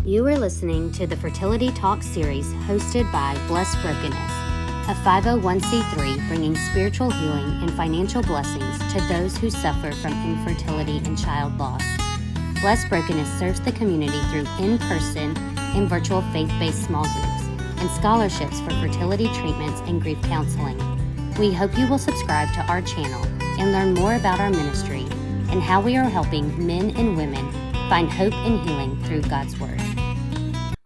You are listening to the Fertility Talk series hosted by Brokenness, a 501c3 bringing spiritual healing and financial blessings to those who suffer from infertility and child loss. Brokenness serves the community through in-person and virtual faith-based small groups and scholarships for fertility treatments and grief counseling. We hope you will subscribe to our channel and learn more about our ministry and how we are helping men and women find hope and healing through God's Word.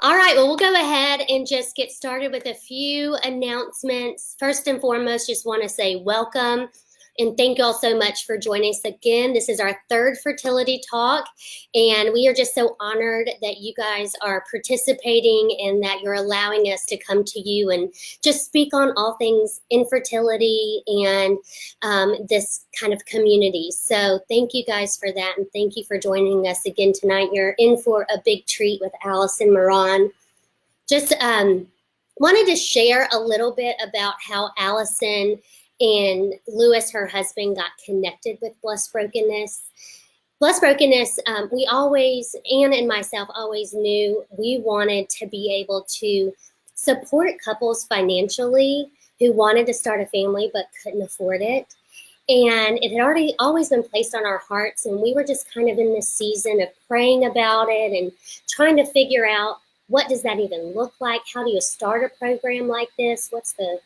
All right, well, we'll go ahead and just get started with a few announcements. First and foremost, just want to say welcome and thank you all so much for joining us again. This is our third Fertility Talk, and we are just so honored that you guys are participating and that you're allowing us to come to you and just speak on all things infertility and this kind of community. So thank you guys for that, and thank you for joining us again tonight. You're in for a big treat with Allyson, Mouron. Just wanted to share a little bit about how Allyson and Lewis, her husband, got connected with Brokenness. Brokenness, we always, Anna and myself always knew we wanted to be able to support couples financially who wanted to start a family but couldn't afford it. And it had always been placed on our hearts, and we were just kind of in this season of praying about it and trying to figure out, what does that even look like? How do you start a program like this? What's the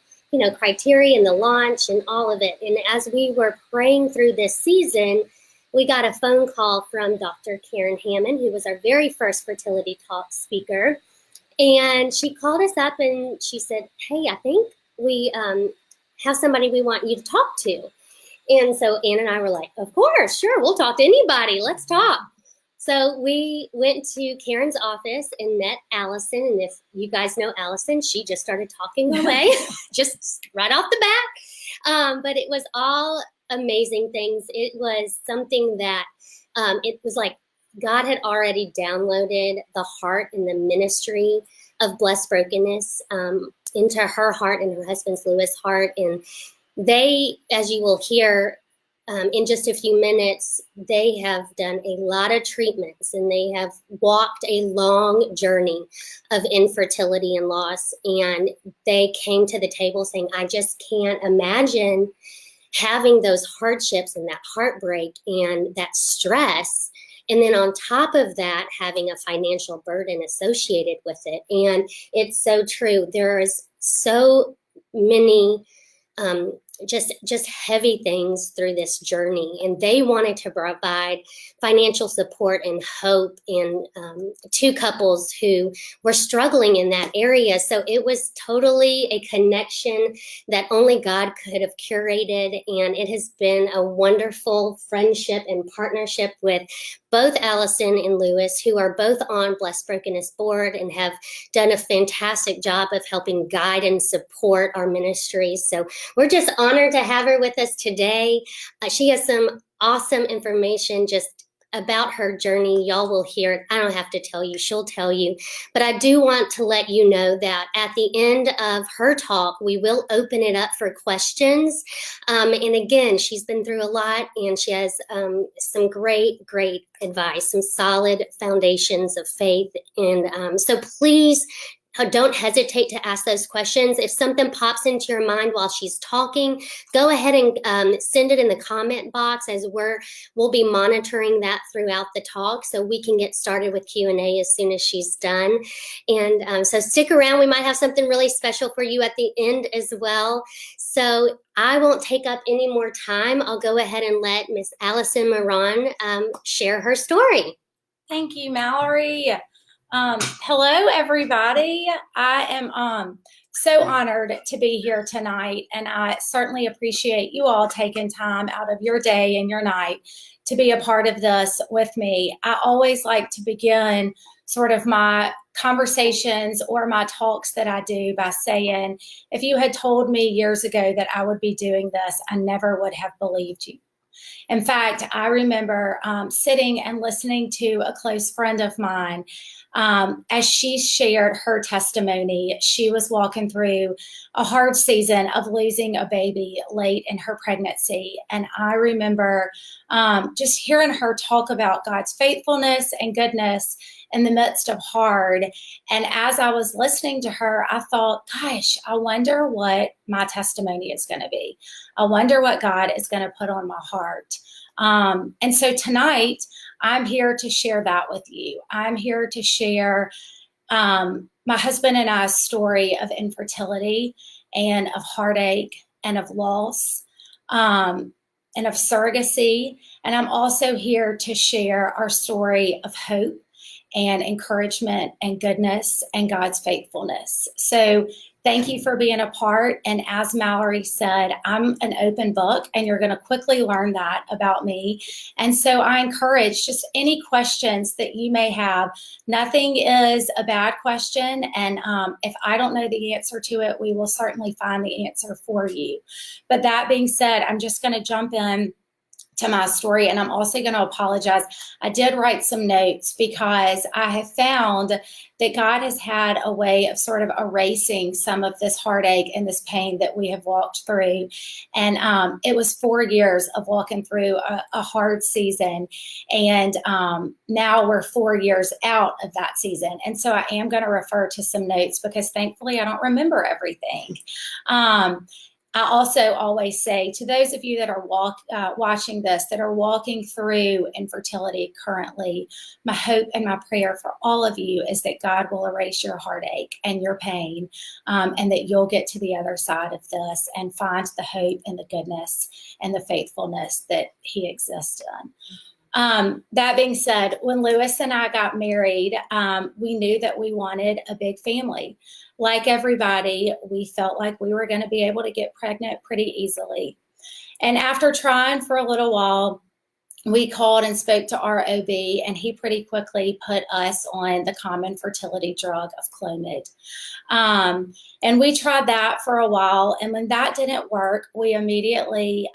criteria and the launch and all of it. And as we were praying through this season, we got a phone call from Dr. Karen Hammond, who was our very first Fertility Talk speaker. And she called us up and she said, hey, I think we have somebody we want you to talk to. And so Ann and I were like, of course, sure, we'll talk to anybody. Let's talk. So we went to Karen's office and met Allyson. And if you guys know Allyson, she just started talking away, just right off the bat. But it was all amazing things. It was something that it was like God had already downloaded the heart and the ministry of Brokenness into her heart and her husband's Lewis' heart. And they, as you will hear, in just a few minutes, they have done a lot of treatments and they have walked a long journey of infertility and loss. And they came to the table saying, I just can't imagine having those hardships and that heartbreak and that stress. And then on top of that, having a financial burden associated with it. And it's so true. There's so many just heavy things through this journey. And they wanted to provide financial support and hope in two couples who were struggling in that area. So it was totally a connection that only God could have curated. And it has been a wonderful friendship and partnership with both Allyson and Lewis, who are both on Brokenness board and have done a fantastic job of helping guide and support our ministries. So we're just honored to have her with us today. She has some awesome information just about her journey. Y'all will hear it. I don't have to tell you, she'll tell you. But I do want to let you know that at the end of her talk, we will open it up for questions. And again, she's been through a lot and she has some great advice, some solid foundations of faith. And so please, don't hesitate to ask those questions. If something pops into your mind while she's talking, go ahead and send it in the comment box, as we'll be monitoring that throughout the talk so we can get started with Q&A as soon as she's done. And so stick around. We might have something really special for you at the end as well. So I won't take up any more time. I'll go ahead and let Miss Allyson Mouron share her story. Thank you, Mallory. Hello, everybody. I am so honored to be here tonight, and I certainly appreciate you all taking time out of your day and your night to be a part of this with me. I always like to begin sort of my conversations or my talks that I do by saying, if you had told me years ago that I would be doing this, I never would have believed you. In fact, I remember sitting and listening to a close friend of mine as she shared her testimony. She was walking through a hard season of losing a baby late in her pregnancy. And I remember just hearing her talk about God's faithfulness and goodness in the midst of hard. And as I was listening to her, I thought, gosh, I wonder what my testimony is going to be. I wonder what God is going to put on my heart. And so tonight, I'm here to share that with you. I'm here to share my husband and I's story of infertility and of heartache and of loss and of surrogacy. And I'm also here to share our story of hope and encouragement and goodness and God's faithfulness. So thank you for being a part. And as Mallory said, I'm an open book, and you're going to quickly learn that about me. And so I encourage just any questions that you may have. Nothing is a bad question. And if I don't know the answer to it, we will certainly find the answer for you. But that being said, I'm just going to jump in to my story. And I'm also going to apologize. I did write some notes because I have found that God has had a way of sort of erasing some of this heartache and this pain that we have walked through. And it was 4 years of walking through a hard season. And now we're 4 years out of that season. And so I am going to refer to some notes because thankfully I don't remember everything. I also always say to those of you that are watching this, that are walking through infertility currently, my hope and my prayer for all of you is that God will erase your heartache and your pain, and that you'll get to the other side of this and find the hope and the goodness and the faithfulness that He exists in. That being said, when Lewis and I got married, we knew that we wanted a big family. Like everybody, we felt like we were going to be able to get pregnant pretty easily. And after trying for a little while, we called and spoke to our OB, and he pretty quickly put us on the common fertility drug of Clomid. And we tried that for a while. And when that didn't work, we immediately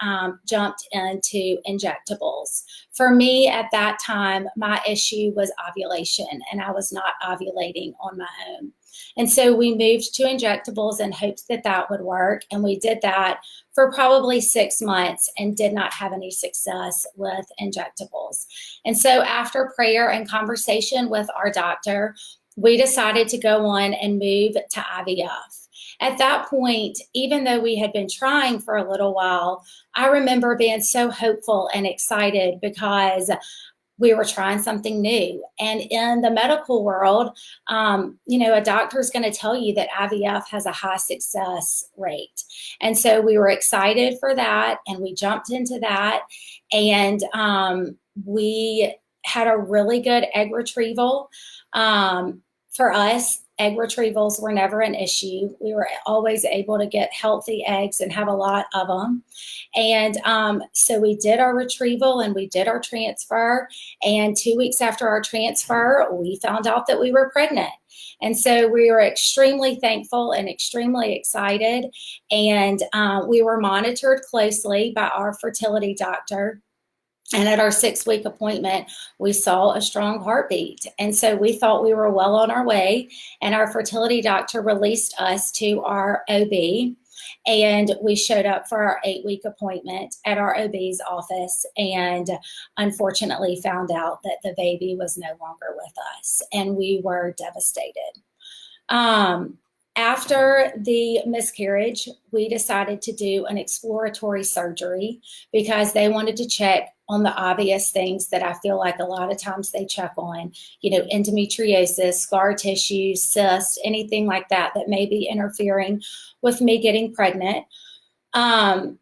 jumped into injectables. For me at that time, my issue was ovulation, and I was not ovulating on my own. And so we moved to injectables in hopes that that would work. And we did that for probably 6 months and did not have any success with injectables. And so after prayer and conversation with our doctor, we decided to go on and move to IVF. At that point, even though we had been trying for a little while, I remember being so hopeful and excited because we were trying something new. And in the medical world, a doctor is going to tell you that IVF has a high success rate. And so we were excited for that, and we jumped into that. And we had a really good egg retrieval. For us, egg retrievals were never an issue. We were always able to get healthy eggs and have a lot of them. And so we did our retrieval and we did our transfer. And 2 weeks after our transfer, we found out that we were pregnant. And so we were extremely thankful and extremely excited. And we were monitored closely by our fertility doctor. And at our 6-week appointment, we saw a strong heartbeat. And so we thought we were well on our way. And our fertility doctor released us to our OB. And we showed up for our 8-week appointment at our OB's office, and unfortunately found out that the baby was no longer with us. And we were devastated. After the miscarriage, we decided to do an exploratory surgery because they wanted to check on the obvious things that I feel like a lot of times they check on, endometriosis, scar tissue, cyst, anything like that may be interfering with me getting pregnant. And,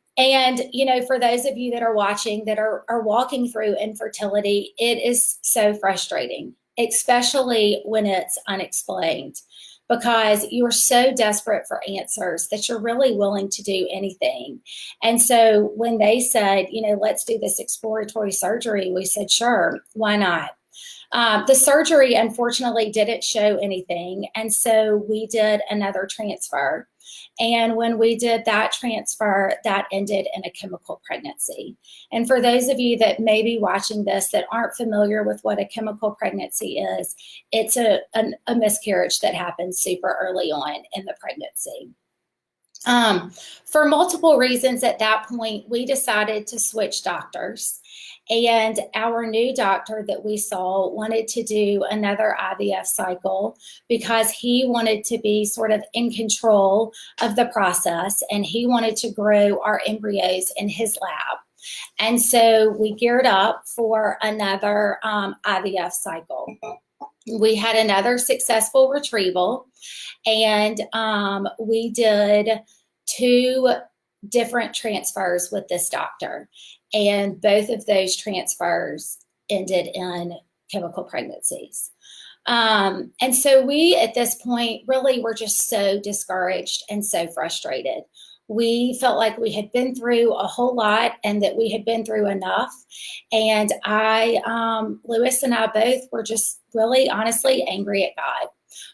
for those of you that are watching that are walking through infertility, it is so frustrating, especially when it's unexplained, because you're so desperate for answers that you're really willing to do anything. And so when they said, let's do this exploratory surgery, we said, sure, why not? The surgery, unfortunately, didn't show anything. And so we did another transfer. And when we did that transfer, that ended in a chemical pregnancy. And for those of you that may be watching this that aren't familiar with what a chemical pregnancy is, it's a miscarriage that happens super early on in the pregnancy. For multiple reasons at that point, we decided to switch doctors. And our new doctor that we saw wanted to do another IVF cycle because he wanted to be sort of in control of the process, and he wanted to grow our embryos in his lab. And so we geared up for another IVF cycle. We had another successful retrieval, and we did 2 different transfers with this doctor, and both of those transfers ended in chemical pregnancies. And so we, at this point, really were just so discouraged and so frustrated. We felt like we had been through a whole lot and that we had been through enough. And Lewis and I both were just really honestly angry at God.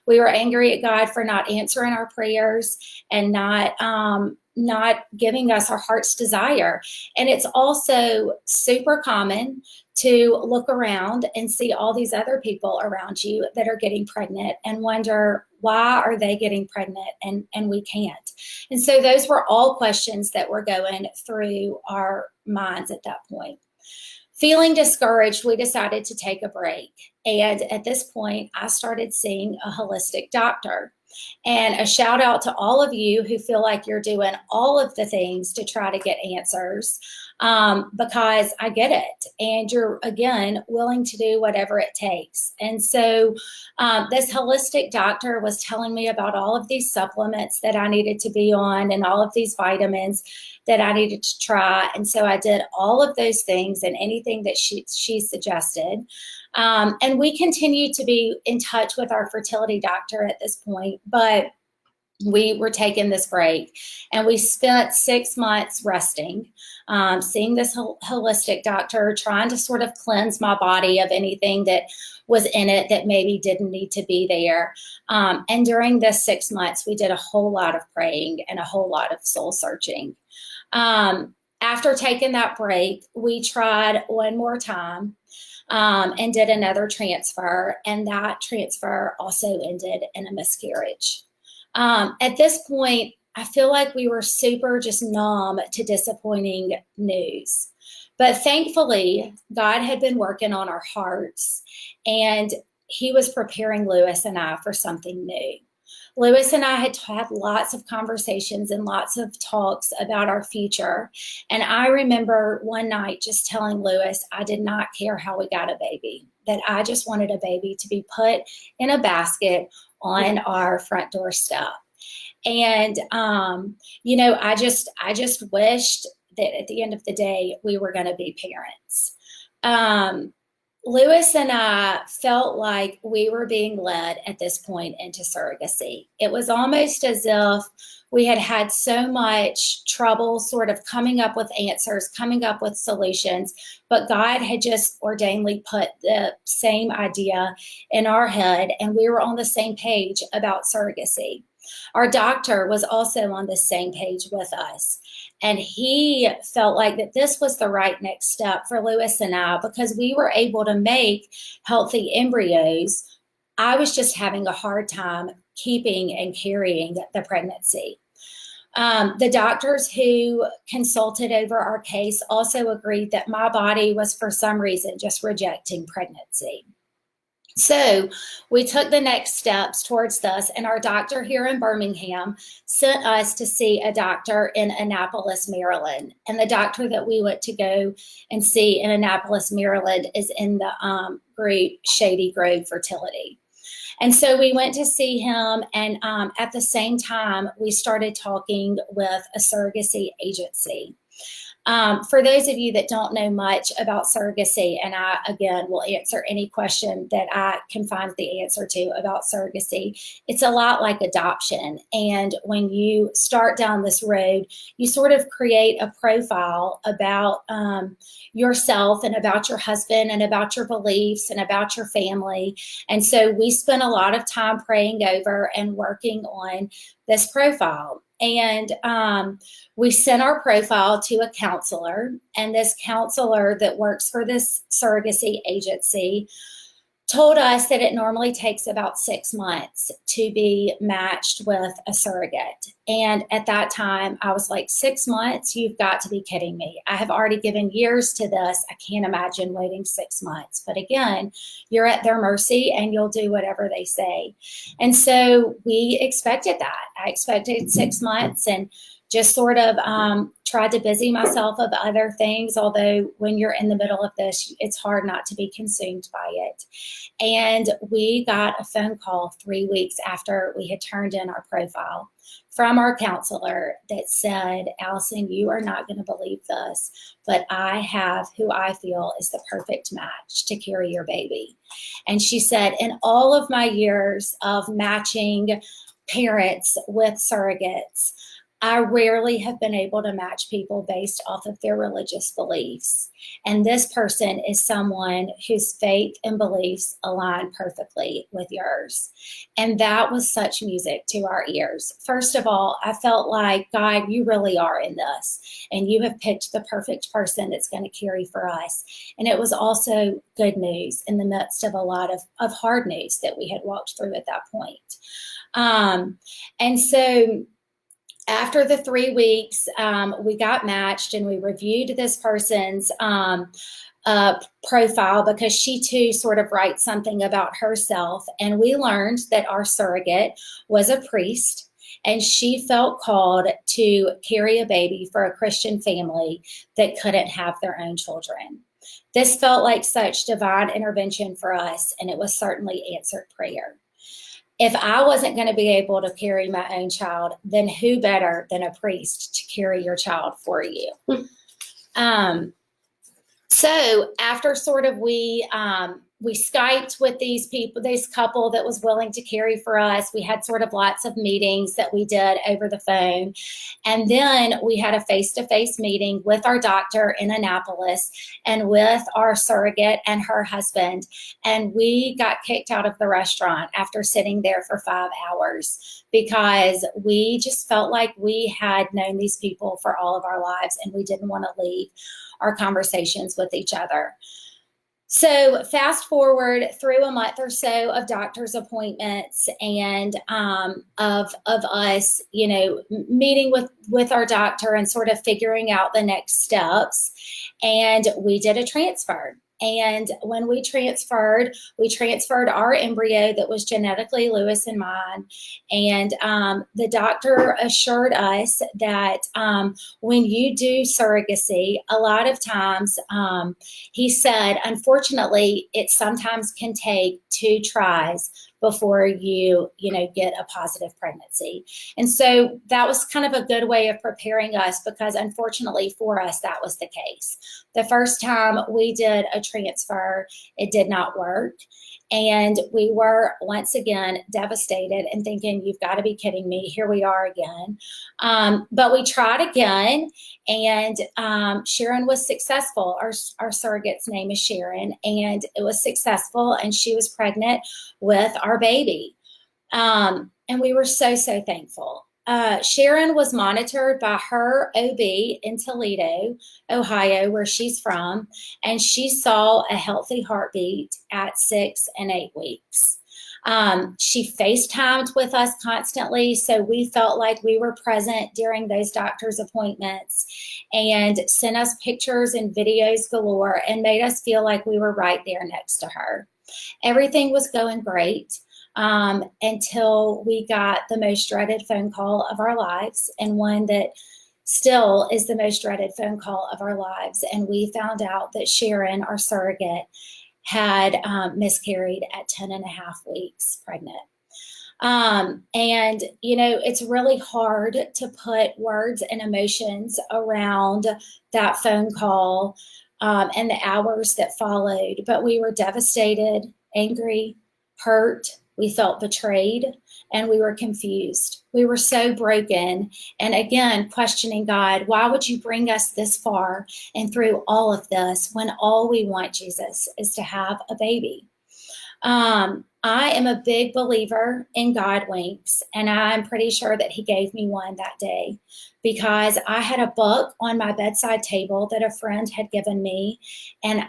We were angry at God for not answering our prayers and not giving us our heart's desire. And it's also super common to look around and see all these other people around you that are getting pregnant and wonder, why are they getting pregnant and we can't? And so those were all questions that were going through our minds at that point. Feeling discouraged, we decided to take a break. And at this point, I started seeing a holistic doctor. And a shout out to all of you who feel like you're doing all of the things to try to get answers, because I get it. And you're, again, willing to do whatever it takes. And so this holistic doctor was telling me about all of these supplements that I needed to be on and all of these vitamins that I needed to try. And so I did all of those things and anything that she suggested. And we continue to be in touch with our fertility doctor at this point, but we were taking this break, and we spent 6 months resting, seeing this holistic doctor, trying to sort of cleanse my body of anything that was in it that maybe didn't need to be there. And during this 6 months, we did a whole lot of praying and a whole lot of soul searching. After taking that break, we tried one more time and did another transfer, and that transfer also ended in a miscarriage. At this point, I feel like we were super just numb to disappointing news. But thankfully, God had been working on our hearts, and he was preparing Lewis and I for something new. Lewis and I had had lots of conversations and lots of talks about our future. And I remember one night just telling Lewis I did not care how we got a baby, that I just wanted a baby to be put in a basket on our front doorstep. And, I just wished that at the end of the day, we were going to be parents. Lewis and I felt like we were being led at this point into surrogacy. It was almost as if we had had so much trouble sort of coming up with answers, coming up with solutions, but God had just ordainedly put the same idea in our head, and we were on the same page about surrogacy. Our doctor was also on the same page with us. And he felt like that this was the right next step for Lewis and I, because we were able to make healthy embryos. I was just having a hard time keeping and carrying the pregnancy. The doctors who consulted over our case also agreed that my body was, for some reason, just rejecting pregnancy. So we took the next steps towards this, and our doctor here in Birmingham sent us to see a doctor in Annapolis, Maryland. And the doctor that we went to go and see in Annapolis, Maryland is in the group Shady Grove Fertility. And so we went to see him, and at the same time, we started talking with a surrogacy agency. For those of you that don't know much about surrogacy, and I, again, will answer any question that I can find the answer to about surrogacy, it's a lot like adoption. And when you start down this road, you sort of create a profile about yourself and about your husband and about your beliefs and about your family. And so we spent a lot of time praying over and working on this profile. And we sent our profile to a counselor, and this counselor that works for this surrogacy agency told us that it normally takes about 6 months to be matched with a surrogate. And at that time, I was like, 6 months? You've got to be kidding me. I have already given years to this. I can't imagine waiting 6 months. But again, you're at their mercy and you'll do whatever they say. And so we expected that. I expected 6 months and just sort of tried to busy myself of other things, although when you're in the middle of this, it's hard not to be consumed by it. And we got a phone call 3 weeks after we had turned in our profile from our counselor that said, Allyson, you are not going to believe this, but I have who I feel is the perfect match to carry your baby. And she said, in all of my years of matching parents with surrogates, I rarely have been able to match people based off of their religious beliefs. And this person is someone whose faith and beliefs align perfectly with yours. And that was such music to our ears. First of all, I felt like, God, you really are in this. And you have picked the perfect person that's going to carry for us. And it was also good news in the midst of a lot of hard news that we had walked through at that point. And so after the 3 weeks, we got matched and we reviewed this person's profile because she too sort of writes something about herself. And we learned that our surrogate was a priest and she felt called to carry a baby for a Christian family that couldn't have their own children. This felt like such divine intervention for us, and it was certainly answered prayer. If I wasn't going to be able to carry my own child, then who better than a priest to carry your child for you? So after sort of we Skyped with these people, this couple that was willing to carry for us. We had sort of lots of meetings that we did over the phone. And then we had a face-to-face meeting with our doctor in Annapolis and with our surrogate and her husband. And we got kicked out of the restaurant after sitting there for 5 hours because we just felt like we had known these people for all of our lives and we didn't want to leave our conversations with each other. So fast forward through a month or so of doctor's appointments and of us, meeting with our doctor and sort of figuring out the next steps. And we did a transfer. And when we transferred our embryo that was genetically Lewis and mine. And the doctor assured us that when you do surrogacy, a lot of times, he said, unfortunately, it sometimes can take 2 tries before you get a positive pregnancy. And so that was kind of a good way of preparing us because unfortunately for us, that was the case. The first time we did a transfer, it did not work. And we were once again devastated and thinking, you've got to be kidding me. Here we are again. But we tried again and Sharon was successful. Our surrogate's name is Sharon and it was successful and she was pregnant with our baby. And we were so, so thankful. Sharon was monitored by her OB in Toledo, Ohio, where she's from, and she saw a healthy heartbeat at 6 and 8 weeks. She FaceTimed with us constantly, so we felt like we were present during those doctor's appointments and sent us pictures and videos galore and made us feel like we were right there next to her. Everything was going great. Until we got the most dreaded phone call of our lives and one that still is the most dreaded phone call of our lives. And we found out that Sharon, our surrogate, had miscarried at 10 and a half weeks pregnant. And it's really hard to put words and emotions around that phone call and the hours that followed, but we were devastated, angry, hurt. We felt betrayed and we were confused. We were so broken. And again, questioning God, why would you bring us this far and through all of this when all we want, Jesus, is to have a baby? I am a big believer in God winks, and I'm pretty sure that he gave me one that day because I had a book on my bedside table that a friend had given me, and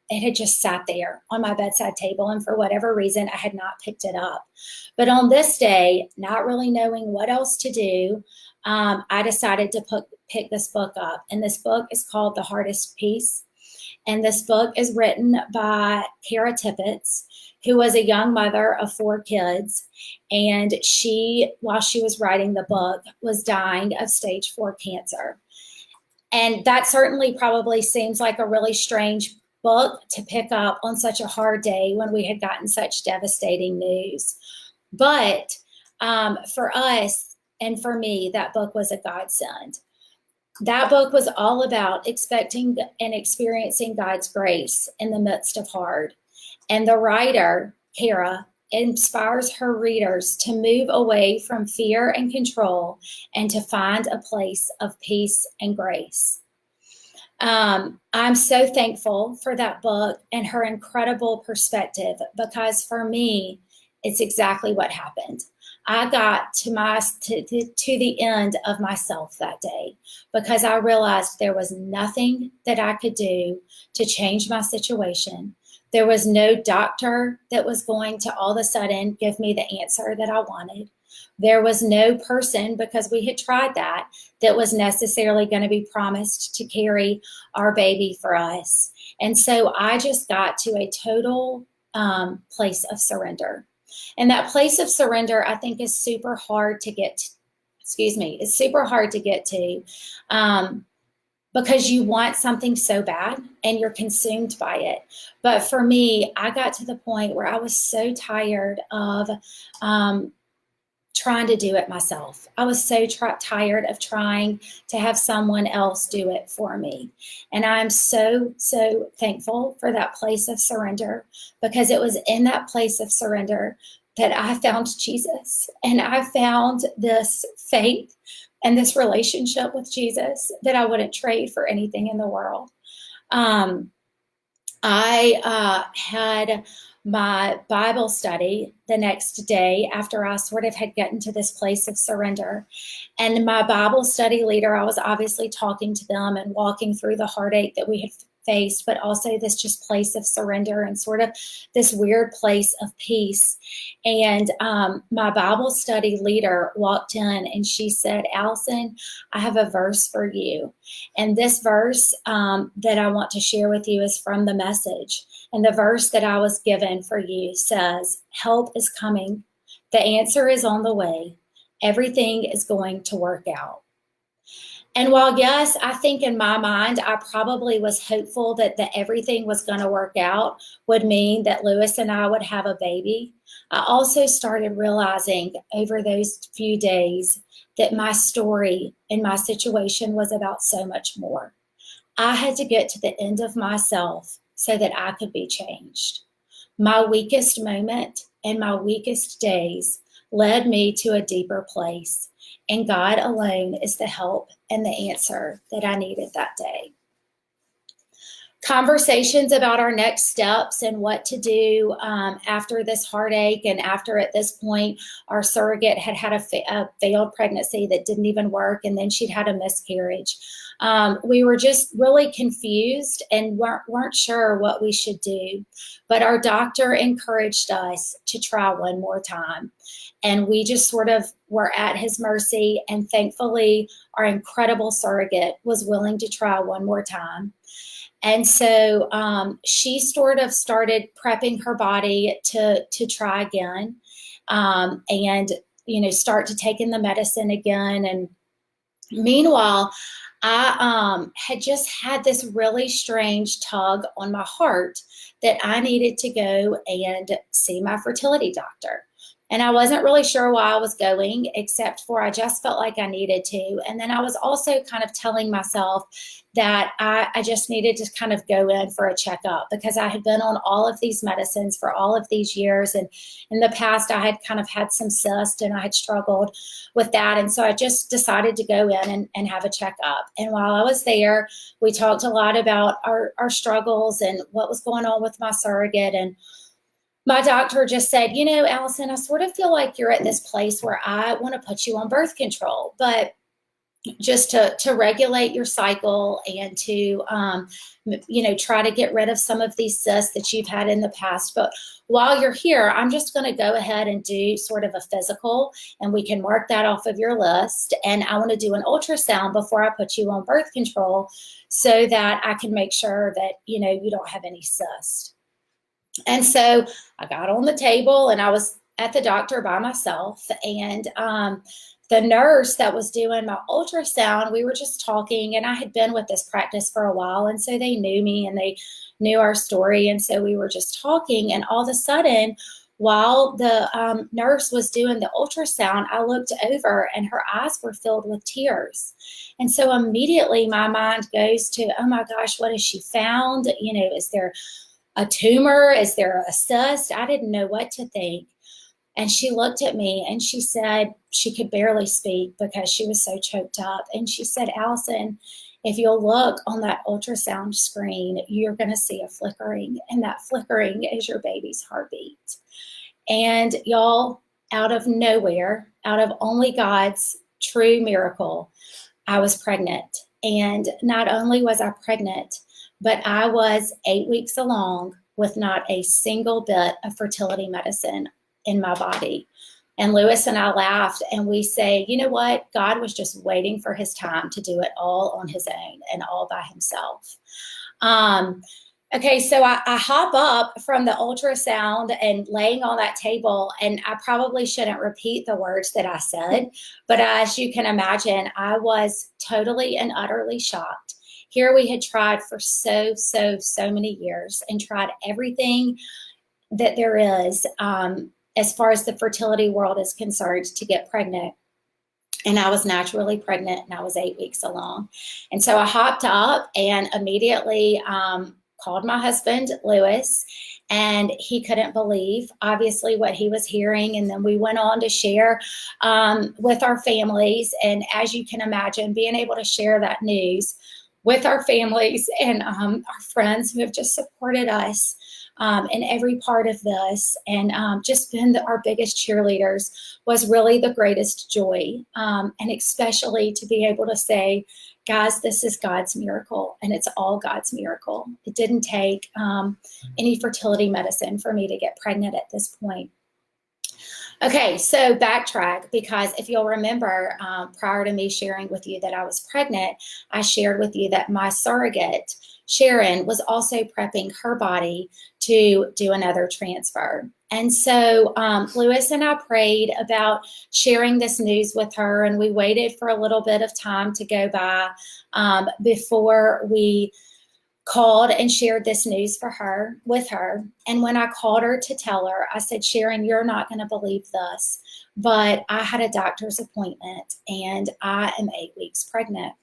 it had just sat there on my bedside table, and for whatever reason, I had not picked it up. But on this day, not really knowing what else to do, I decided to pick this book up, and this book is called The Hardest Piece. And this book is written by Kara Tippett, who was a young mother of 4 kids. And she, while she was writing the book, was dying of stage 4 cancer. And that certainly probably seems like a really strange book to pick up on such a hard day when we had gotten such devastating news. But for us and for me, that book was a godsend. That book was all about expecting and experiencing God's grace in the midst of hard. And the writer, Kara, inspires her readers to move away from fear and control and to find a place of peace and grace. I'm so thankful for that book and her incredible perspective because for me, it's exactly what happened. I got to the end of myself that day because I realized there was nothing that I could do to change my situation. There was no doctor that was going to all of a sudden give me the answer that I wanted. There was no person, because we had tried that was necessarily going to be promised to carry our baby for us. And so I just got to a total place of surrender. And that place of surrender, I think, is super hard to get to. It's super hard to get to because you want something so bad and you're consumed by it. But for me, I got to the point where I was so tired of trying to do it myself. I was so tired of trying to have someone else do it for me. And I'm so, so thankful for that place of surrender because it was in that place of surrender that I found Jesus and I found this faith and this relationship with Jesus that I wouldn't trade for anything in the world. I had my Bible study the next day after I sort of had gotten to this place of surrender. And my Bible study leader, I was obviously talking to them and walking through the heartache that we had faced, but also this just place of surrender and sort of this weird place of peace. And my Bible study leader walked in and she said, "Allyson, I have a verse for you." And this verse that I want to share with you is from the Message. And the verse that I was given for you says, "Help is coming. The answer is on the way. Everything is going to work out." And while, yes, I think in my mind, I probably was hopeful that everything was going to work out would mean that Lewis and I would have a baby, I also started realizing over those few days that my story and my situation was about so much more. I had to get to the end of myself so that I could be changed. My weakest moment and my weakest days led me to a deeper place. And God alone is the help and the answer that I needed that day. Conversations about our next steps and what to do after this heartache and after, at this point, our surrogate had a failed pregnancy that didn't even work, and then she'd had a miscarriage. We were just really confused and weren't sure what we should do. But our doctor encouraged us to try one more time. And we just sort of were at his mercy. And thankfully, our incredible surrogate was willing to try one more time. And so she sort of started prepping her body to try again and, start to take in the medicine again. And meanwhile, I had just had this really strange tug on my heart that I needed to go and see my fertility doctor. And I wasn't really sure why I was going, except for I just felt like I needed to. And then I was also kind of telling myself that I just needed to kind of go in for a checkup because I had been on all of these medicines for all of these years. And in the past, I had kind of had some cyst and I had struggled with that. And so I just decided to go in and have a checkup. And while I was there, we talked a lot about our struggles and what was going on with my surrogate. And my doctor just said, Allyson, I sort of feel like you're at this place where I want to put you on birth control, but just to regulate your cycle and to, try to get rid of some of these cysts that you've had in the past. But while you're here, I'm just going to go ahead and do sort of a physical, and we can mark that off of your list. And I want to do an ultrasound before I put you on birth control so that I can make sure that, you don't have any cysts. And so I got on the table and I was at the doctor by myself, and the nurse that was doing my ultrasound, we were just talking, and I had been with this practice for a while, and so they knew me and they knew our story, and so we were just talking, and all of a sudden, while the nurse was doing the ultrasound, I looked over and her eyes were filled with tears. And so immediately my mind goes to, oh my gosh, what has she found? Is there a tumor? Is there a cyst? I didn't know what to think. And she looked at me and she said, she could barely speak because she was so choked up. And she said, Allyson, if you'll look on that ultrasound screen, you're going to see a flickering. And that flickering is your baby's heartbeat. And y'all, out of nowhere, out of only God's true miracle, I was pregnant. And not only was I pregnant, but I was 8 weeks along with not a single bit of fertility medicine in my body. And Lewis and I laughed and we say, you know what? God was just waiting for his time to do it all on his own and all by himself. Okay, so I hop up from the ultrasound and laying on that table, and I probably shouldn't repeat the words that I said, but as you can imagine, I was totally and utterly shocked. Here we had tried for so many years and tried everything that there is as far as the fertility world is concerned to get pregnant. And I was naturally pregnant and I was 8 weeks along. And so I hopped up and immediately called my husband, Lewis, and he couldn't believe, obviously, what he was hearing. And then we went on to share with our families. And as you can imagine, being able to share that news with our families and our friends who have just supported us in every part of this and just been our biggest cheerleaders was really the greatest joy. And especially to be able to say, guys, this is God's miracle and it's all God's miracle. It didn't take any fertility medicine for me to get pregnant at this point. Okay, so backtrack, because if you'll remember, prior to me sharing with you that I was pregnant, I shared with you that my surrogate, Sharon, was also prepping her body to do another transfer. And so Lewis and I prayed about sharing this news with her, and we waited for a little bit of time to go by before we called and shared this news with her. And when I called her to tell her, I said, Sharon, you're not going to believe this, but I had a doctor's appointment and I am 8 weeks pregnant.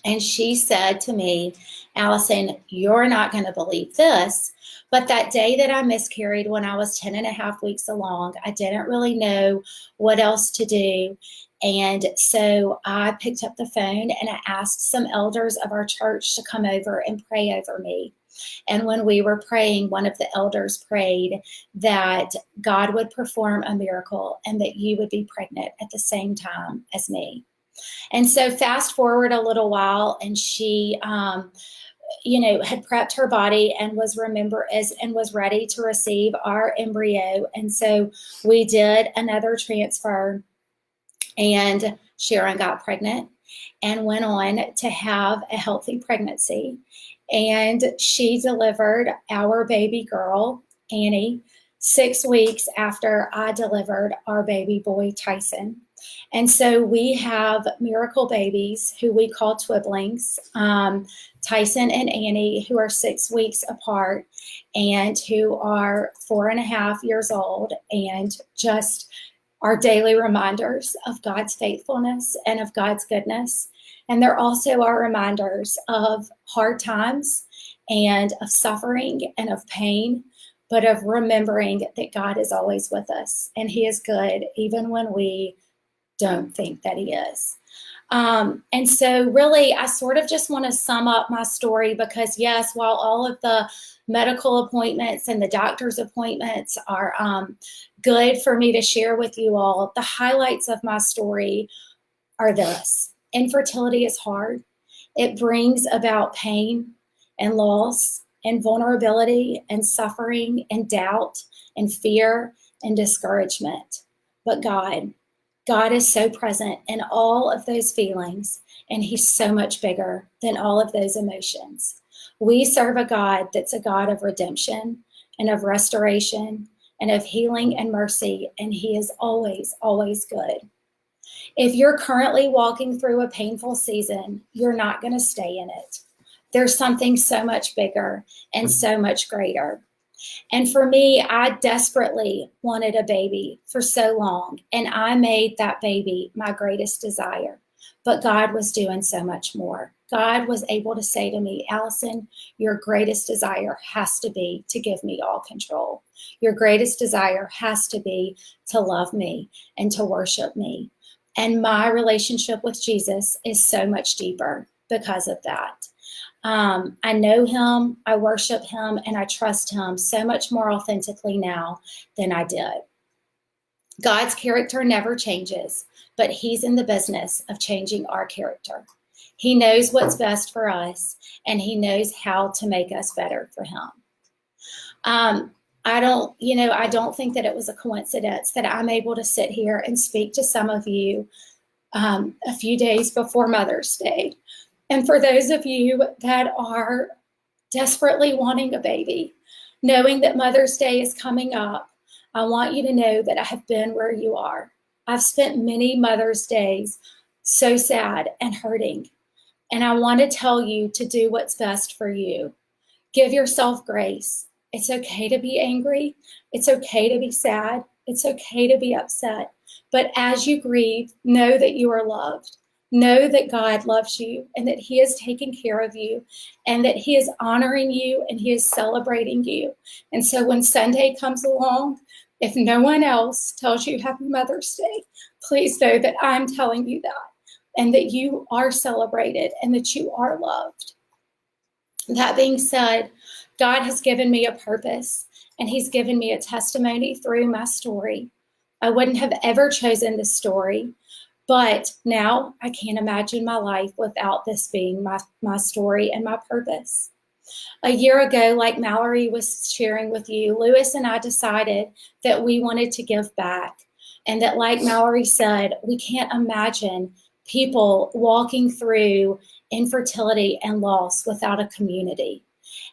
And she said to me, Allyson, you're not going to believe this, but that day that I miscarried when I was 10 and a half weeks along, I didn't really know what else to do. And so I picked up the phone and I asked some elders of our church to come over and pray over me. And when we were praying, one of the elders prayed that God would perform a miracle and that you would be pregnant at the same time as me. And so fast forward a little while, and she, had prepped her body and was ready to receive our embryo. And so we did another transfer, and Sharon got pregnant and went on to have a healthy pregnancy. And she delivered our baby girl, Annie, 6 weeks after I delivered our baby boy, Tyson. And so we have miracle babies who we call Twiblings, Tyson and Annie, who are 6 weeks apart and who are 4.5 years old, and just are daily reminders of God's faithfulness and of God's goodness. And they're also our reminders of hard times and of suffering and of pain, but of remembering that God is always with us and he is good even when we don't think that he is. And so really, I sort of just want to sum up my story because yes, while all of the medical appointments and the doctor's appointments are good for me to share with you all, the highlights of my story are this. Infertility is hard. It brings about pain and loss and vulnerability and suffering and doubt and fear and discouragement. But God is so present in all of those feelings, and he's so much bigger than all of those emotions. We serve a God that's a God of redemption and of restoration and of healing and mercy, and he is always, always good. If you're currently walking through a painful season, you're not going to stay in it. There's something so much bigger and so much greater. And for me, I desperately wanted a baby for so long, and I made that baby my greatest desire. But God was doing so much more. God was able to say to me, Allyson, your greatest desire has to be to give me all control. Your greatest desire has to be to love me and to worship me. And my relationship with Jesus is so much deeper because of that. I know him, I worship him, and I trust him so much more authentically now than I did. God's character never changes, but he's in the business of changing our character. He knows what's best for us, and he knows how to make us better for him. I don't think that it was a coincidence that I'm able to sit here and speak to some of you a few days before Mother's Day. And for those of you that are desperately wanting a baby, knowing that Mother's Day is coming up, I want you to know that I have been where you are. I've spent many Mother's Days so sad and hurting. And I want to tell you to do what's best for you. Give yourself grace. It's okay to be angry. It's okay to be sad. It's okay to be upset. But as you grieve, know that you are loved. Know that God loves you and that he is taking care of you and that he is honoring you and he is celebrating you. And so when Sunday comes along, if no one else tells you Happy Mother's Day, please know that I'm telling you that and that you are celebrated and that you are loved. That being said, God has given me a purpose and he's given me a testimony through my story. I wouldn't have ever chosen this story. But now I can't imagine my life without this being my story and my purpose. A year ago, like Mallory was sharing with you, Lewis and I decided that we wanted to give back. And that, like Mallory said, we can't imagine people walking through infertility and loss without a community.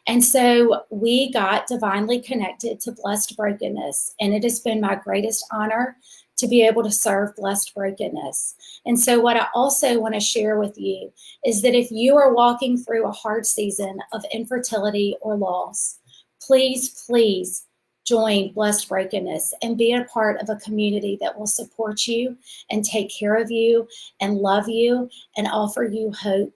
And so we got divinely connected to Blessed Brokenness. And it has been my greatest honor to be able to serve Blessed Brokenness. And so what I also want to share with you is that if you are walking through a hard season of infertility or loss, please, please join Blessed Brokenness and be a part of a community that will support you and take care of you and love you and offer you hope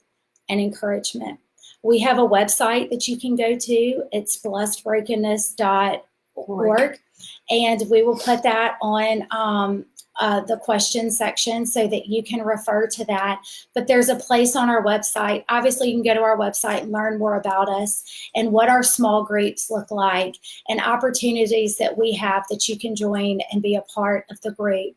and encouragement. We have a website that you can go to. It's blessedbrokenness.org. And we will put that on the question section so that you can refer to that. But there's a place on our website. Obviously, you can go to our website and learn more about us and what our small groups look like and opportunities that we have that you can join and be a part of the group.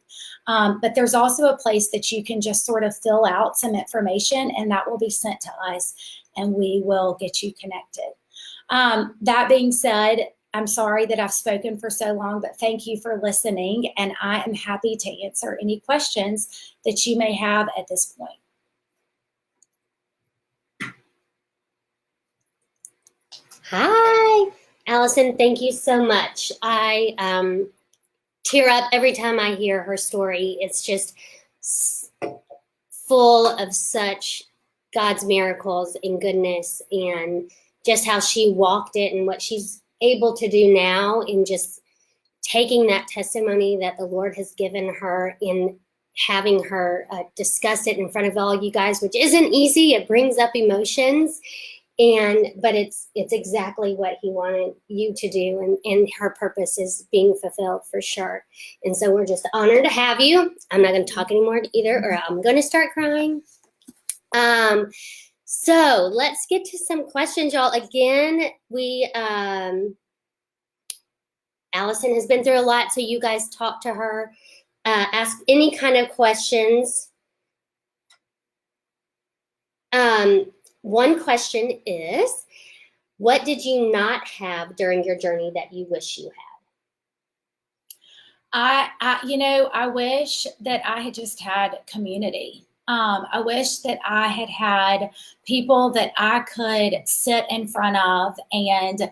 But there's also a place that you can just sort of fill out some information and that will be sent to us and we will get you connected. That being said, I'm sorry that I've spoken for so long, but thank you for listening, and I am happy to answer any questions that you may have at this point. Hi, Allyson. Thank you so much. I tear up every time I hear her story. It's just full of such God's miracles and goodness and just how she walked it and what she's able to do now in just taking that testimony that the Lord has given her in having her discuss it in front of all you guys, which isn't easy. It brings up emotions, but it's exactly what he wanted you to do, and her purpose is being fulfilled for sure. And so we're just honored to have you. I'm not going to talk anymore either, or I'm going to start crying. So let's get to some questions, y'all. Again, Allyson has been through a lot, so you guys talk to her, ask any kind of questions. One question is, what did you not have during your journey that you wish you had? I wish that I had just had community. I wish that I had people that I could sit in front of and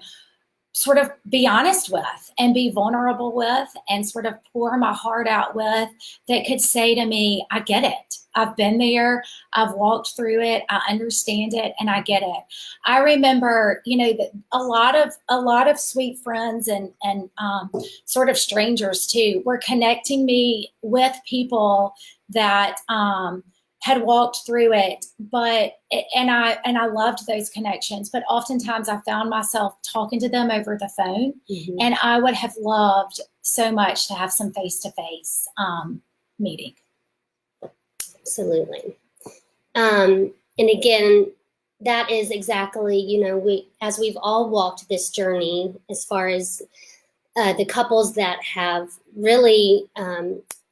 sort of be honest with and be vulnerable with and sort of pour my heart out with, that could say to me, I get it. I've been there. I've walked through it. I understand it, and I get it. I remember, that a lot of sweet friends and sort of strangers too were connecting me with people that had walked through it, and I loved those connections, but oftentimes I found myself talking to them over the phone, and I would have loved so much to have some face-to-face meeting. Absolutely. And again, that is exactly, as we've all walked this journey, as far as the couples that have really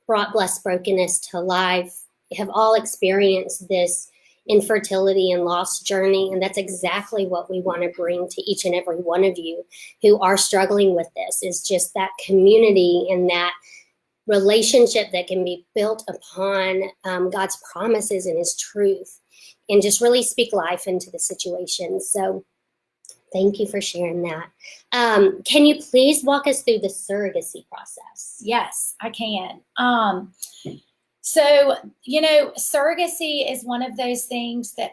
brought Blessed Brokenness to life, have all experienced this infertility and loss journey. And that's exactly what we want to bring to each and every one of you who are struggling with this, is just that community and that relationship that can be built upon God's promises and his truth, and just really speak life into the situation. So thank you for sharing that. Can you please walk us through the surrogacy process? Yes, I can. So, surrogacy is one of those things that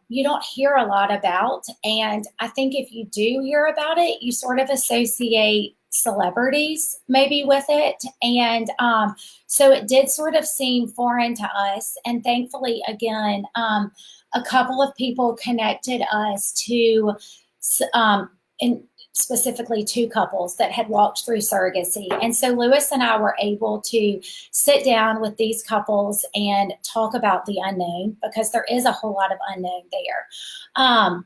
you don't hear a lot about. And I think if you do hear about it, you sort of associate celebrities maybe with it. And so it did sort of seem foreign to us. And thankfully, again, a couple of people connected us to, specifically two couples that had walked through surrogacy. And so Lewis and I were able to sit down with these couples and talk about the unknown, because there is a whole lot of unknown there.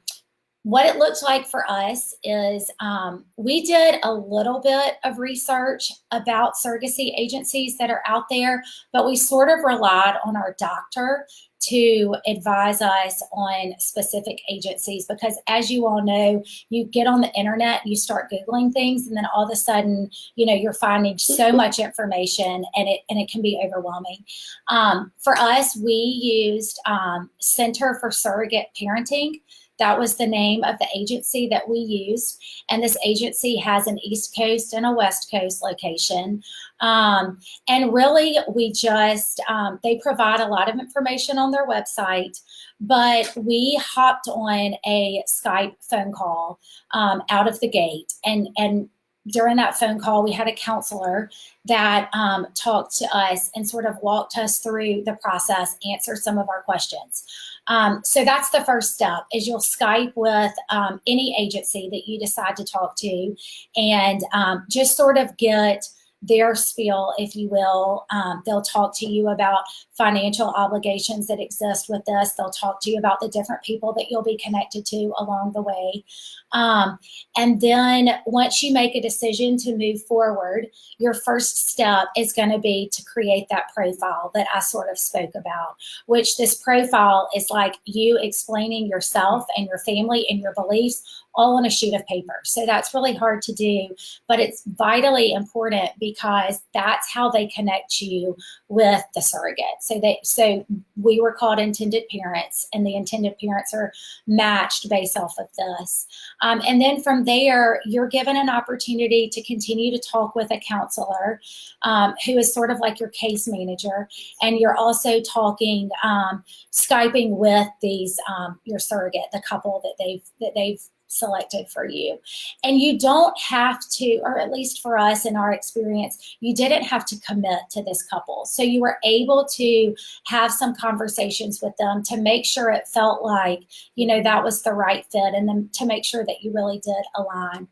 What it looks like for us is we did a little bit of research about surrogacy agencies that are out there, but we sort of relied on our doctor to advise us on specific agencies, because as you all know, you get on the internet, you start Googling things, and then all of a sudden, you're finding so much information, and it can be overwhelming. For us, we used Center for Surrogate Parenting. That was the name of the agency that we used. And this agency has an East Coast and a West Coast location. And really, we just, they provide a lot of information on their website, but we hopped on a Skype phone call out of the gate. And during that phone call, we had a counselor that talked to us and sort of walked us through the process, answered some of our questions. So that's the first step, is you'll Skype with any agency that you decide to talk to, and just sort of get their spiel, if you will. They'll talk to you about financial obligations that exist with this. They'll talk to you about the different people that you'll be connected to along the way. And then once you make a decision to move forward, your first step is going to be to create that profile that I sort of spoke about, which this profile is like you explaining yourself and your family and your beliefs all on a sheet of paper. So that's really hard to do, but it's vitally important, because that's how they connect you with the surrogate. So we were called intended parents, and the intended parents are matched based off of this. And then from there, you're given an opportunity to continue to talk with a counselor who is sort of like your case manager. And you're also talking, Skyping with these, your surrogate, the couple that they've selected for you. And you don't have to, or at least for us in our experience, you didn't have to commit to this couple. So you were able to have some conversations with them to make sure it felt like, that was the right fit, and then to make sure that you really did align.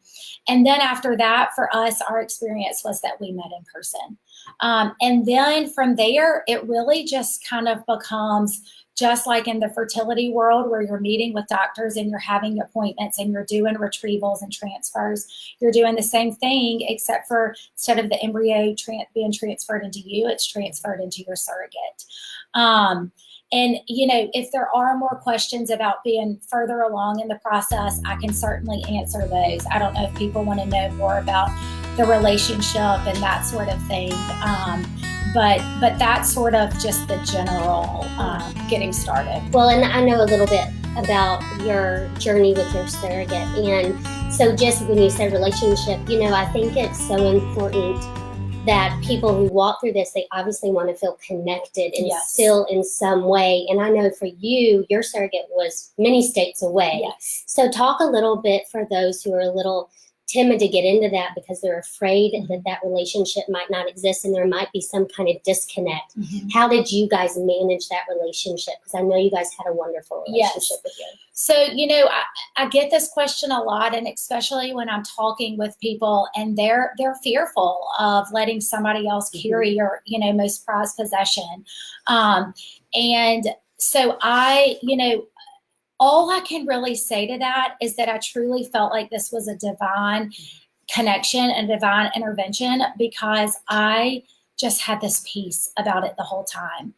And then after that, for us, our experience was that we met in person. And then from there, it really just kind of becomes just like in the fertility world where you're meeting with doctors and you're having appointments and you're doing retrievals and transfers, you're doing the same thing, except for instead of the embryo being transferred into you, it's transferred into your surrogate. And, if there are more questions about being further along in the process, I can certainly answer those. I don't know if people want to know more about the relationship and that sort of thing. But that's sort of just the general getting started. Well, and I know a little bit about your journey with your surrogate. And so just when you say relationship, I think it's so important that people who walk through this, they obviously want to feel connected and still in some way. And I know for you, your surrogate was many states away. Yes. So talk a little bit for those who are a little timid to get into that because they're afraid that relationship might not exist and there might be some kind of disconnect. How did you guys manage that relationship? Because I know you guys had a wonderful relationship with you. So, I get this question a lot, and especially when I'm talking with people and they're fearful of letting somebody else carry your, most prized possession. And so all I can really say to that is that I truly felt like this was a divine connection and divine intervention because I just had this peace about it the whole time.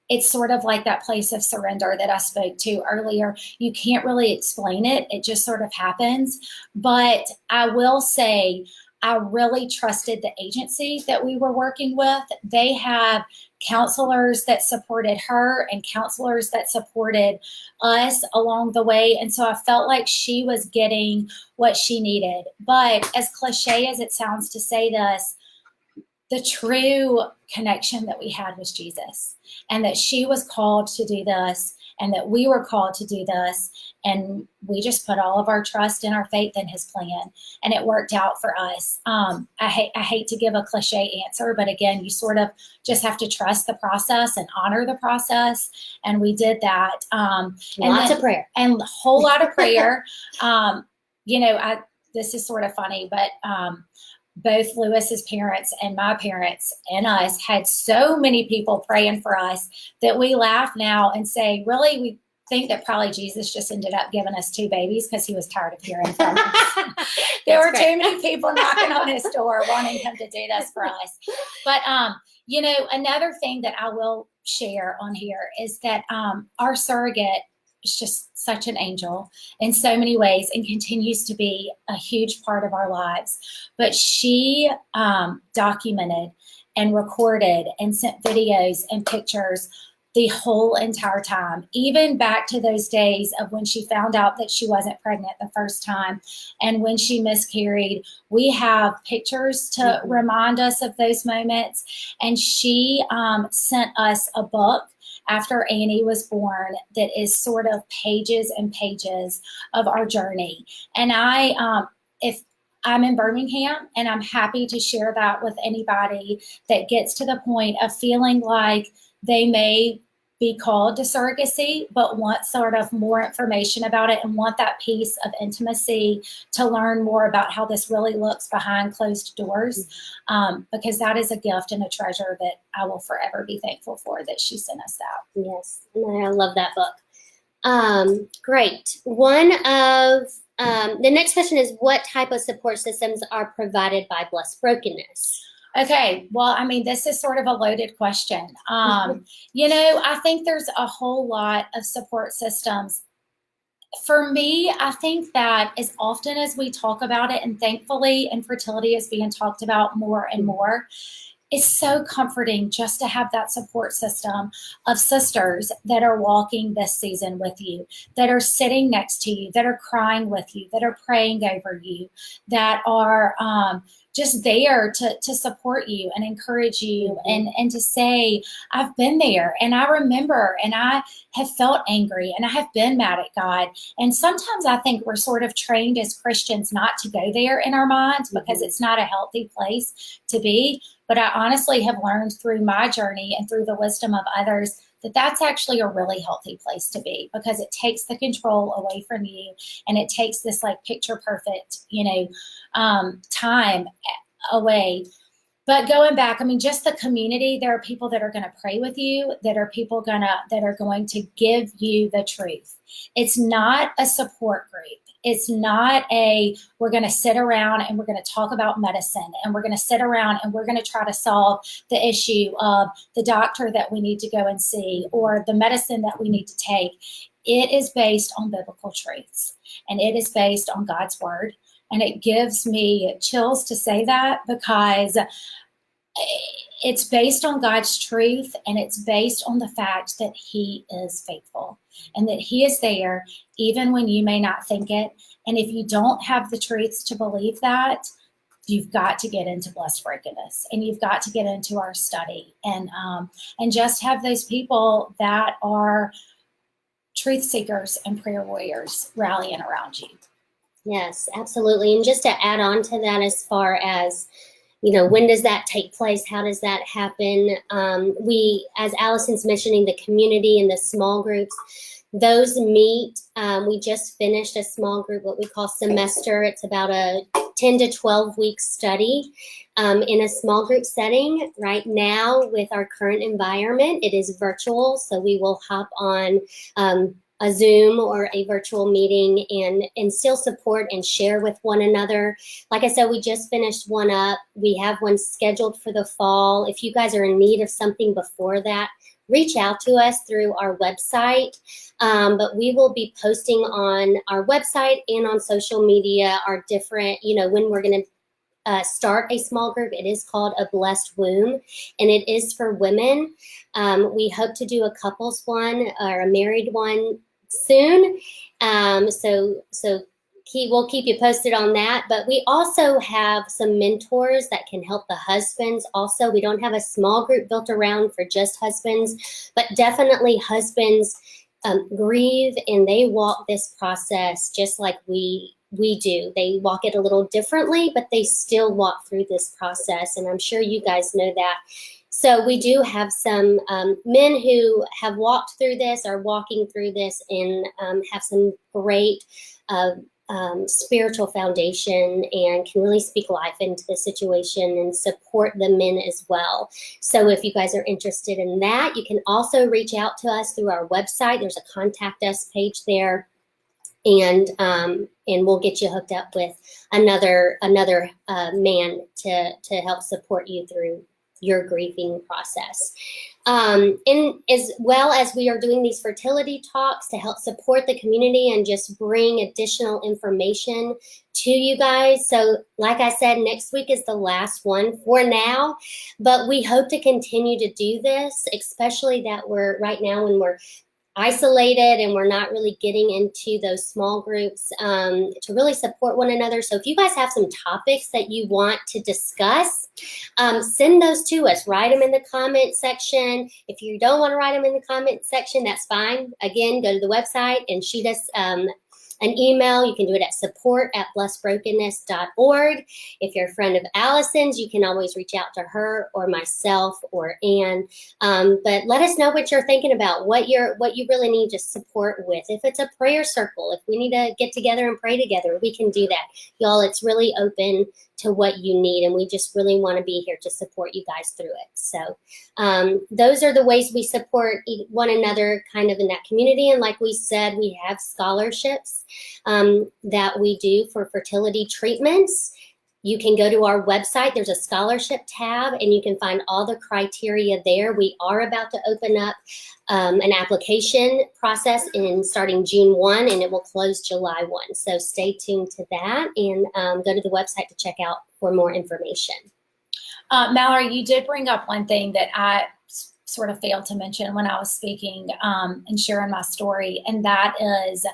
It's sort of like that place of surrender that I spoke to earlier. You can't really explain it. It just sort of happens. But I will say, I really trusted the agency that we were working with. They have counselors that supported her and counselors that supported us along the way. And so I felt like she was getting what she needed. But as cliche as it sounds to say this, the true connection that we had was Jesus, and that she was called to do this and that we were called to do this. And we just put all of our trust and our faith in his plan, and it worked out for us. I hate to give a cliche answer, but again, you sort of just have to trust the process and honor the process. And we did that. Lots of prayer. And a whole lot of prayer. This is sort of funny, but both Lewis's parents and my parents and us had so many people praying for us that we laugh now and say, really, we think that probably Jesus just ended up giving us 2 babies because he was tired of hearing from us. There were too many people knocking on his door wanting him to do this for us. But, another thing that I will share on here is that our surrogate is just such an angel in so many ways and continues to be a huge part of our lives. But she documented and recorded and sent videos and pictures the whole entire time, even back to those days of when she found out that she wasn't pregnant the first time and when she miscarried. We have pictures to remind us of those moments. And she sent us a book after Annie was born that is sort of pages and pages of our journey. And if I'm in Birmingham, and I'm happy to share that with anybody that gets to the point of feeling like they may be called to surrogacy, but want sort of more information about it and want that piece of intimacy to learn more about how this really looks behind closed doors, because that is a gift and a treasure that I will forever be thankful for that she sent us out. Yes, I love that book. Great. One of the next question is, what type of support systems are provided by Blessed Brokenness? Okay, well, this is sort of a loaded question. I think there's a whole lot of support systems. For me, I think that as often as we talk about it, and thankfully infertility is being talked about more and more, it's so comforting just to have that support system of sisters that are walking this season with you, that are sitting next to you, that are crying with you, that are praying over you, that are just there to support you and encourage you and to say, I've been there and I remember and I have felt angry and I have been mad at God. And sometimes I think we're sort of trained as Christians not to go there in our minds because it's not a healthy place to be. But I honestly have learned through my journey and through the wisdom of others that that's actually a really healthy place to be, because it takes the control away from you and it takes this like picture perfect, time away. But going back, I mean, just the community, there are people that are going to pray with you, that are people that are going to give you the truth. It's not a support group. It's not we're going to sit around and we're going to talk about medicine, and we're going to sit around and we're going to try to solve the issue of the doctor that we need to go and see or the medicine that we need to take. It is based on biblical truths, and it is based on God's word. And it gives me chills to say that, because it's based on God's truth, and it's based on the fact that he is faithful and that he is there even when you may not think it. And if you don't have the truths to believe that, you've got to get into Blessed Brokenness, and you've got to get into our study, and just have those people that are truth seekers and prayer warriors rallying around you. Yes, absolutely. And just to add on to that, as far as, when does that take place? How does that happen? We, as Allyson's mentioning, the community and the small groups, those meet. We just finished a small group, what we call semester. It's about a 10 to 12 week study in a small group setting. Right now, with our current environment, it is virtual. So we will hop on a Zoom or a virtual meeting and still support and share with one another. Like I said, we just finished one up. We have one scheduled for the fall. If you guys are in need of something before that, reach out to us through our website. But we will be posting on our website and on social media our different, when we're going to start a small group. It is called A Blessed Womb, and it is for women. We hope to do a couples one or a married one soon. So we'll keep you posted on that. But we also have some mentors that can help the husbands. Also, we don't have a small group built around for just husbands, but definitely husbands grieve, and they walk this process just like we do. They walk it a little differently, but they still walk through this process. And I'm sure you guys know that. So we do have some men who have walked through this, are walking through this, and have some great spiritual foundation and can really speak life into the situation and support the men as well. So if you guys are interested in that, you can also reach out to us through our website. There's a contact us page there. And we'll get you hooked up with another man to help support you through your grieving process. And as well as we are doing these fertility talks to help support the community and just bring additional information to you guys. So like I said, next week is the last one for now, but we hope to continue to do this, especially that we're right now when we're isolated and we're not really getting into those small groups to really support one another. So if you guys have some topics that you want to discuss, send those to us. Write them in the comment section. If you don't want to write them in the comment section, that's fine. Again, go to the website and shoot us an email. You can do it at support@blessedbrokenness.org. If you're a friend of Allyson's, you can always reach out to her or myself or Ann. But let us know what you're thinking about, what you really need to support with. If it's a prayer circle, if we need to get together and pray together, we can do that. Y'all, it's really open to what you need, and we just really want to be here to support you guys through it. So those are the ways we support one another kind of in that community. And like we said, we have scholarships that we do for fertility treatments. You can go to our website. There's a scholarship tab, and you can find all the criteria there. We are about to open up an application process starting June 1, and it will close July 1. So stay tuned to that, and go to the website to check out for more information. Mallory, you did bring up one thing that I sort of failed to mention when I was speaking and sharing my story, and that is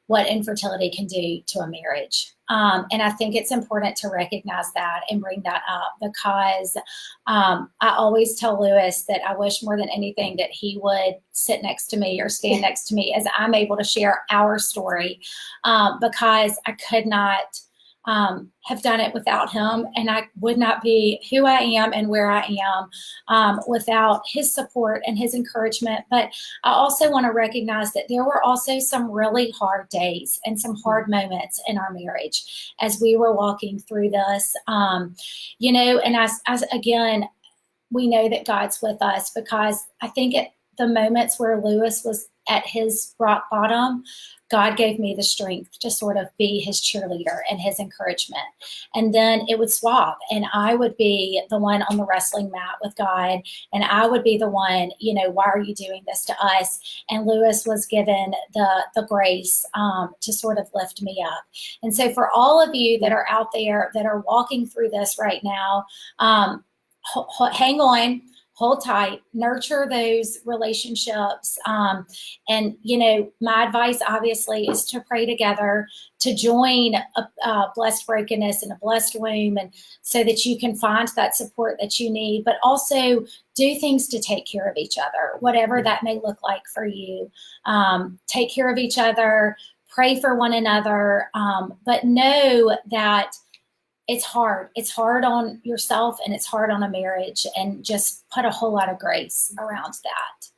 what infertility can do to a marriage. And I think it's important to recognize that and bring that up, because I always tell Lewis that I wish more than anything that he would sit next to me or stand next to me as I'm able to share our story, because I could not have done it without him, and I would not be who I am and where I am without his support and his encouragement. But I also want to recognize that there were also some really hard days and some hard moments in our marriage as we were walking through this. And as again, we know that God's with us, because I think at the moments where Lewis was at his rock bottom, God gave me the strength to sort of be his cheerleader and his encouragement. And then it would swap, and I would be the one on the wrestling mat with God, and I would be the one, why are you doing this to us? And Lewis was given the grace to sort of lift me up. And so for all of you that are out there that are walking through this right now, hang on, hold tight, nurture those relationships. And my advice obviously is to pray together, to join a blessed brokenness and a blessed womb, and so that you can find that support that you need, but also do things to take care of each other, whatever that may look like for you. Take care of each other, pray for one another, but know that it's hard. It's hard on yourself, and it's hard on a marriage, and just put a whole lot of grace around that.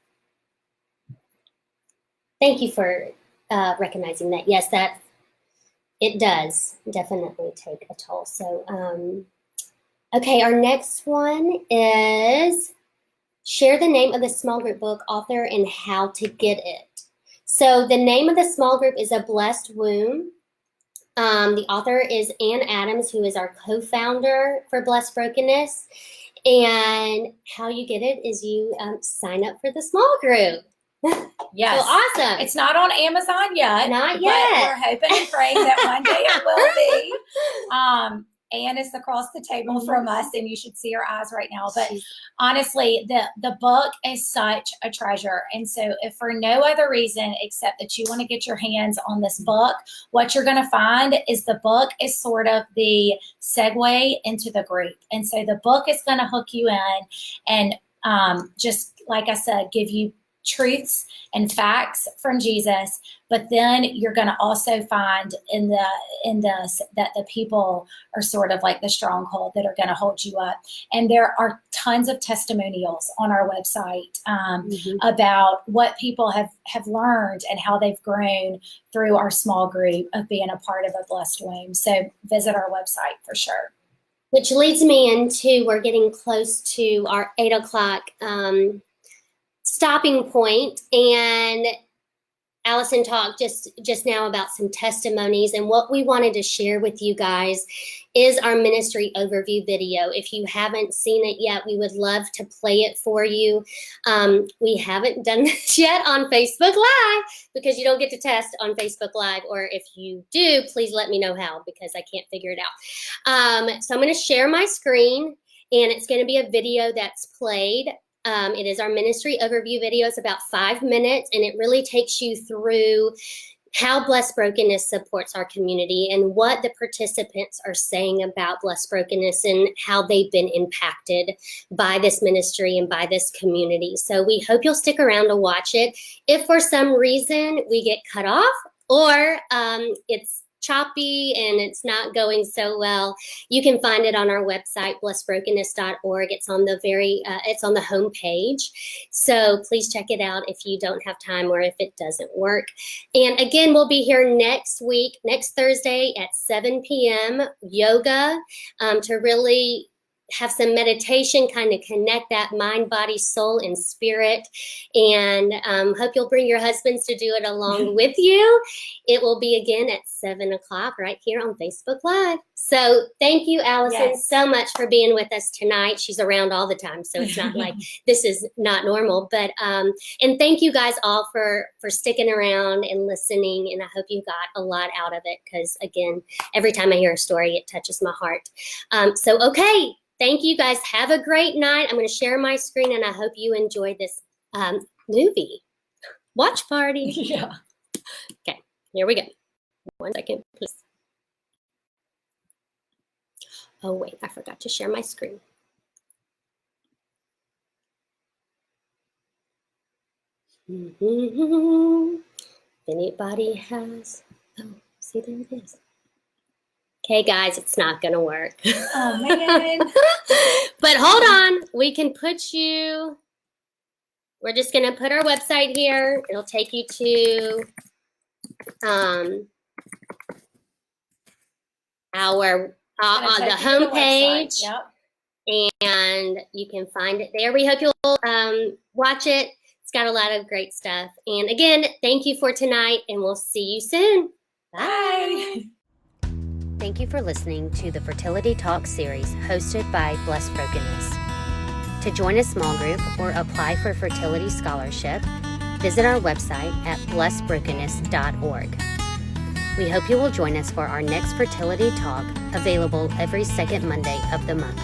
Thank you for recognizing that. Yes, that it does definitely take a toll. So, okay, our next one is share the name of the small group book, author, and how to get it. So the name of the small group is A Blessed Womb. The author is Ann Adams, who is our co-founder for Blessed Brokenness. And how you get it is you sign up for the small group. Yes. So awesome. It's not on Amazon yet. Not yet. But we're hoping and praying that one day it will be. Anne is across the table from us, and you should see her eyes right now. But honestly, the book is such a treasure. And so if for no other reason except that you want to get your hands on this book, what you're going to find is the book is sort of the segue into the group. And so the book is going to hook you in and just, like I said, give you truths and facts from Jesus, but then you're going to also find in this that the people are sort of like the stronghold that are going to hold you up. And there are tons of testimonials on our website about what people have learned and how they've grown through our small group of being a part of A Blessed Womb. So visit our website for sure. Which leads me into, we're getting close to our 8 o'clock stopping point, and Allyson talked just now about some testimonies, and what we wanted to share with you guys is our ministry overview video. If you haven't seen it yet, we would love to play it for you. We haven't done this yet on Facebook Live, because you don't get to test on Facebook Live, or if you do, please let me know how, because I can't figure it out. So I'm going to share my screen, and it's going to be a video that's played. It is our ministry overview video. It's about 5 minutes, and it really takes you through how Blessed Brokenness supports our community and what the participants are saying about Blessed Brokenness and how they've been impacted by this ministry and by this community. So we hope you'll stick around to watch it. If for some reason we get cut off, or it's choppy and it's not going so well, you can find it on our website, blessedbrokenness.org. It's on it's on the home page. So please check it out if you don't have time or if it doesn't work. And again, we'll be here next week, next Thursday at 7 p.m. yoga, to really have some meditation, kind of connect that mind, body, soul, and spirit. And hope you'll bring your husbands to do it along with you. It will be again at 7 o'clock right here on Facebook Live. So thank you, Allyson, so much for being with us tonight. She's around all the time, so it's not like this is not normal. But and thank you guys all for sticking around and listening. And I hope you got a lot out of it, because again, every time I hear a story, it touches my heart. So okay. Thank you guys. Have a great night. I'm going to share my screen, and I hope you enjoy this movie. Watch party. Yeah. Okay, here we go. 1 second, please. Oh, wait, I forgot to share my screen. If anybody has, oh, see, there it is. Okay, guys, it's not going to work. Oh, man. But hold on. We can put you, we're just going to put our website here. It'll take you to our the homepage. Yep. And you can find it there. We hope you'll watch it. It's got a lot of great stuff. And again, thank you for tonight, and we'll see you soon. Bye. Thank you for listening to the Fertility Talk series hosted by Brokenness. To join a small group or apply for fertility scholarship, visit our website at blessbrokenness.org. We hope you will join us for our next fertility talk, available every second Monday of the month.